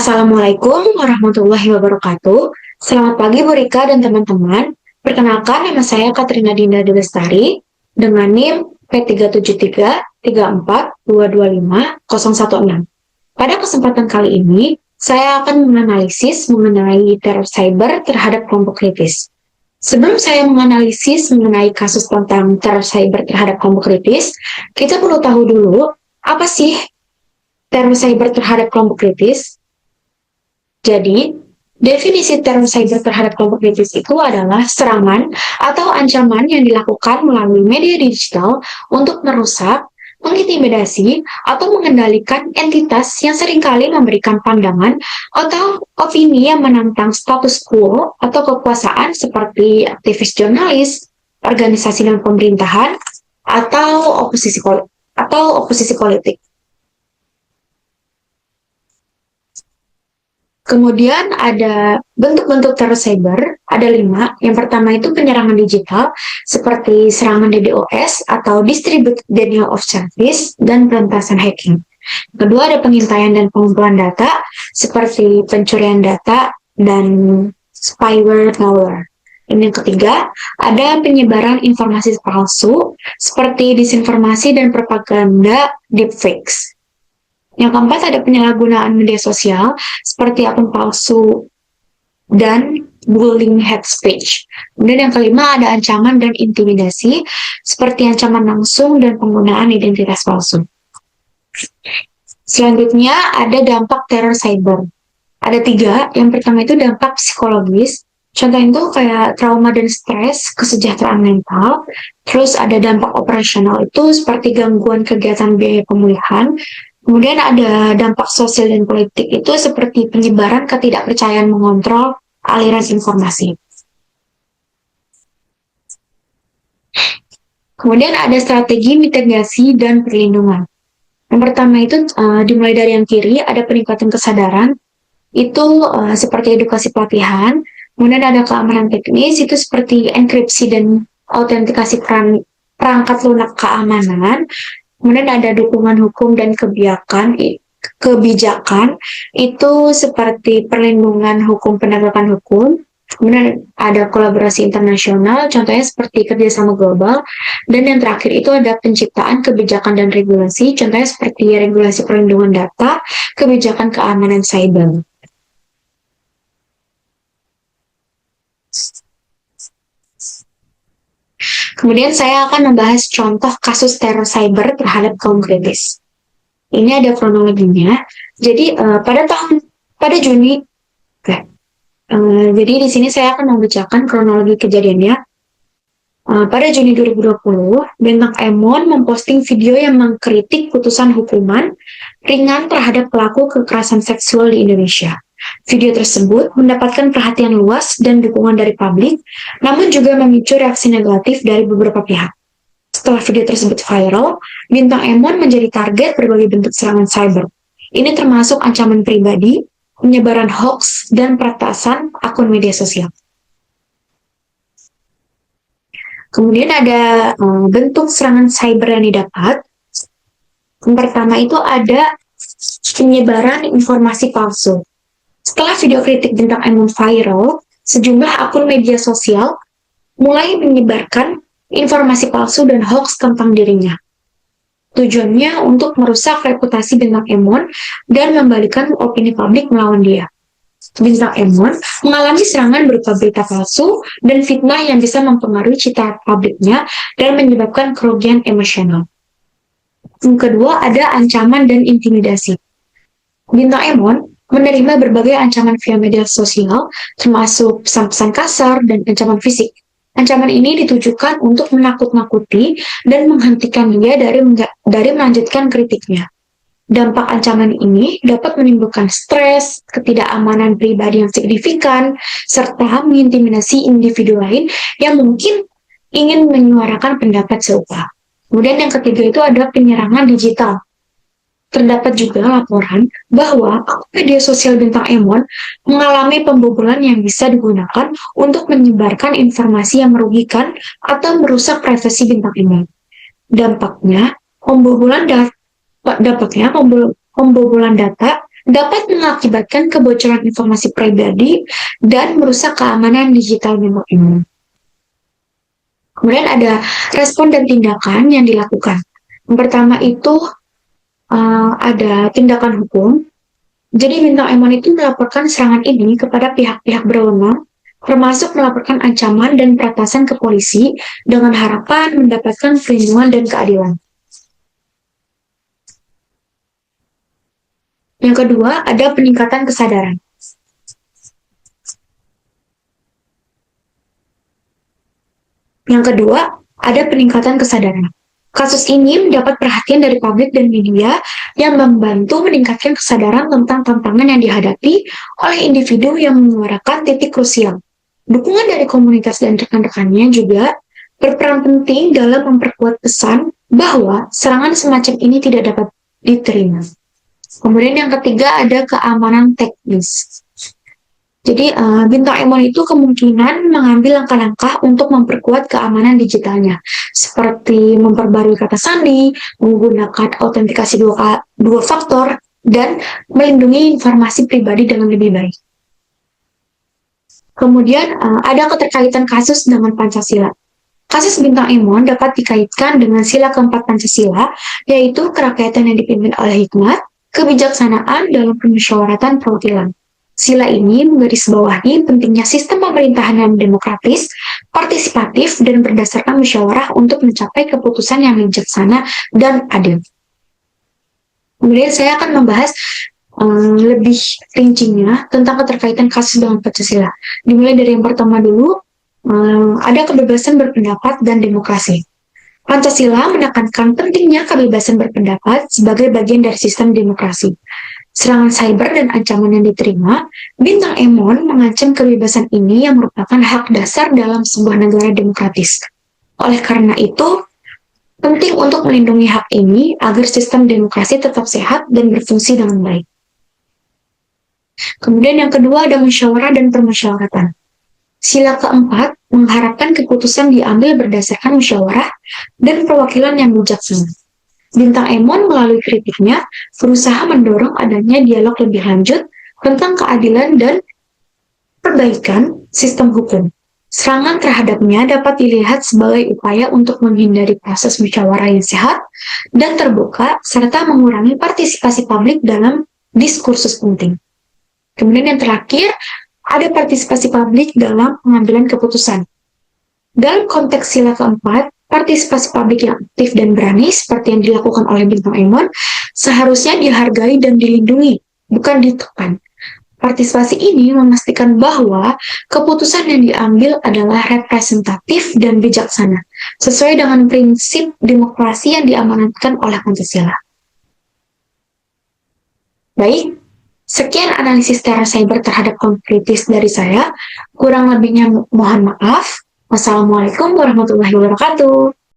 Assalamualaikum warahmatullahi wabarakatuh. Selamat pagi Bu Rika dan teman-teman. Perkenalkan, nama saya Katrina Dinda Delestari dengan NIM P37334225016. Pada kesempatan kali ini, saya akan menganalisis mengenai teror cyber terhadap kelompok kritis. Sebelum saya menganalisis mengenai kasus tentang teror cyber terhadap kelompok kritis, kita perlu tahu dulu apa sih teror cyber terhadap kelompok kritis. Jadi, definisi teror cyber terhadap kelompok kritis itu adalah serangan atau ancaman yang dilakukan melalui media digital untuk merusak, mengintimidasi, atau mengendalikan entitas yang seringkali memberikan pandangan atau opini yang menantang status quo atau kekuasaan seperti aktivis jurnalis, organisasi dan pemerintahan, atau oposisi politik. Kemudian ada bentuk-bentuk teror cyber, ada 5. Yang pertama itu penyerangan digital, seperti serangan DDoS atau Distributed Denial of Service, dan peretasan hacking. Kedua ada pengintaian dan pengumpulan data, seperti pencurian data dan spyware malware. Ini yang ketiga, ada penyebaran informasi palsu, seperti disinformasi dan propaganda deepfakes. Yang keempat ada penyalahgunaan media sosial seperti akun palsu dan bullying hate speech. Kemudian yang kelima ada ancaman dan intimidasi seperti ancaman langsung dan penggunaan identitas palsu. Selanjutnya ada dampak teror cyber. Ada 3. Yang pertama itu dampak psikologis. Contohnya itu kayak trauma dan stres, kesejahteraan mental. Terus ada dampak operasional itu seperti gangguan kegiatan biaya pemulihan. Kemudian ada dampak sosial dan politik itu seperti penyebaran ketidakpercayaan mengontrol aliran informasi. Kemudian ada strategi mitigasi dan perlindungan. Yang pertama itu dimulai dari yang kiri, ada peningkatan kesadaran, itu seperti edukasi pelatihan. Kemudian ada keamanan teknis, itu seperti enkripsi dan autentikasi perangkat lunak keamanan. Kemudian ada dukungan hukum dan kebijakan, itu seperti perlindungan hukum, penegakan hukum. Kemudian ada kolaborasi internasional, contohnya seperti kerjasama global. Dan yang terakhir itu ada penciptaan kebijakan dan regulasi, contohnya seperti regulasi perlindungan data, kebijakan keamanan cyber. Kemudian saya akan membahas contoh kasus teror cyber terhadap kaum kritis. Ini ada kronologinya. Jadi pada Juni, jadi di sini saya akan membacakan kronologi kejadiannya. Pada Juni 2020, Bintang Emon memposting video yang mengkritik putusan hukuman ringan terhadap pelaku kekerasan seksual di Indonesia. Video tersebut mendapatkan perhatian luas dan dukungan dari publik, namun juga memicu reaksi negatif dari beberapa pihak. Setelah video tersebut viral, Bintang Emon menjadi target berbagai bentuk serangan cyber. Ini termasuk ancaman pribadi, penyebaran hoax, dan peretasan akun media sosial. Kemudian ada bentuk serangan cyber yang didapat. Yang pertama itu ada penyebaran informasi palsu. Setelah video kritik Bintang Emon viral, sejumlah akun media sosial mulai menyebarkan informasi palsu dan hoax tentang dirinya. Tujuannya untuk merusak reputasi Bintang Emon dan membalikan opini publik melawan dia. Bintang Emon mengalami serangan berupa berita palsu dan fitnah yang bisa mempengaruhi citra publiknya dan menyebabkan kerugian emosional. Yang kedua ada ancaman dan intimidasi. Bintang Emon menerima berbagai ancaman via media sosial, termasuk pesan-pesan kasar dan ancaman fisik. Ancaman ini ditujukan untuk menakut-nakuti dan menghentikan dia dari melanjutkan kritiknya. Dampak ancaman ini dapat menimbulkan stres, ketidakamanan pribadi yang signifikan, serta mengintimidasi individu lain yang mungkin ingin menyuarakan pendapat serupa. Kemudian yang ketiga itu ada penyerangan digital. Terdapat juga laporan bahwa akun media sosial Bintang Emon mengalami pembobolan yang bisa digunakan untuk menyebarkan informasi yang merugikan atau merusak privasi Bintang Emon. Dampaknya, pembobolan data dapat mengakibatkan kebocoran informasi pribadi dan merusak keamanan digital Bintang Emon. Kemudian ada respon dan tindakan yang dilakukan. Yang pertama itu ada tindakan hukum. Jadi Bintang Emon itu melaporkan serangan ini kepada pihak-pihak berwenang, termasuk melaporkan ancaman dan peretasan ke polisi dengan harapan mendapatkan perlindungan dan keadilan. Yang kedua, ada peningkatan kesadaran. Yang kedua, ada peningkatan kesadaran. Kasus ini mendapat perhatian dari publik dan media yang membantu meningkatkan kesadaran tentang tantangan yang dihadapi oleh individu yang menyuarakan titik krusial. Dukungan dari komunitas dan rekan-rekannya juga berperan penting dalam memperkuat pesan bahwa serangan semacam ini tidak dapat diterima. Kemudian yang ketiga ada keamanan teknis. Jadi Bintang Emon itu kemungkinan mengambil langkah-langkah untuk memperkuat keamanan digitalnya, seperti memperbarui kata sandi, menggunakan autentikasi dua faktor, dan melindungi informasi pribadi dengan lebih baik. Kemudian ada keterkaitan kasus dengan Pancasila. Kasus Bintang Emon dapat dikaitkan dengan sila keempat Pancasila, yaitu kerakyatan yang dipimpin oleh hikmat, kebijaksanaan dalam permusyawaratan perwakilan. Sila ini menggarisbawahi pentingnya sistem pemerintahan yang demokratis, partisipatif, dan berdasarkan musyawarah untuk mencapai keputusan yang bijaksana dan adil. Kemudian saya akan membahas lebih rincinya tentang keterkaitan kasus dengan Pancasila. Dimulai dari yang pertama dulu, ada kebebasan berpendapat dan demokrasi. Pancasila menekankan pentingnya kebebasan berpendapat sebagai bagian dari sistem demokrasi. Serangan cyber dan ancaman yang diterima, Bintang Emon mengancam kebebasan ini yang merupakan hak dasar dalam sebuah negara demokratis. Oleh karena itu, penting untuk melindungi hak ini agar sistem demokrasi tetap sehat dan berfungsi dengan baik. Kemudian yang kedua ada musyawarah dan permusyawaratan. Sila keempat mengharapkan keputusan diambil berdasarkan musyawarah dan perwakilan yang bijaksana. Bintang Emon melalui kritiknya berusaha mendorong adanya dialog lebih lanjut tentang keadilan dan perbaikan sistem hukum. Serangan terhadapnya dapat dilihat sebagai upaya untuk menghindari proses musyawarah yang sehat dan terbuka serta mengurangi partisipasi publik dalam diskursus penting. Kemudian yang terakhir, ada partisipasi publik dalam pengambilan keputusan. Dalam konteks sila keempat, partisipasi publik yang aktif dan berani seperti yang dilakukan oleh Bintang Emon seharusnya dihargai dan dilindungi, bukan ditekan. Partisipasi ini memastikan bahwa keputusan yang diambil adalah representatif dan bijaksana, sesuai dengan prinsip demokrasi yang diamanatkan oleh Pancasila. Baik, sekian analisis teror cyber terhadap konfliktis dari saya. Kurang lebihnya mohon maaf. Wassalamualaikum warahmatullahi wabarakatuh.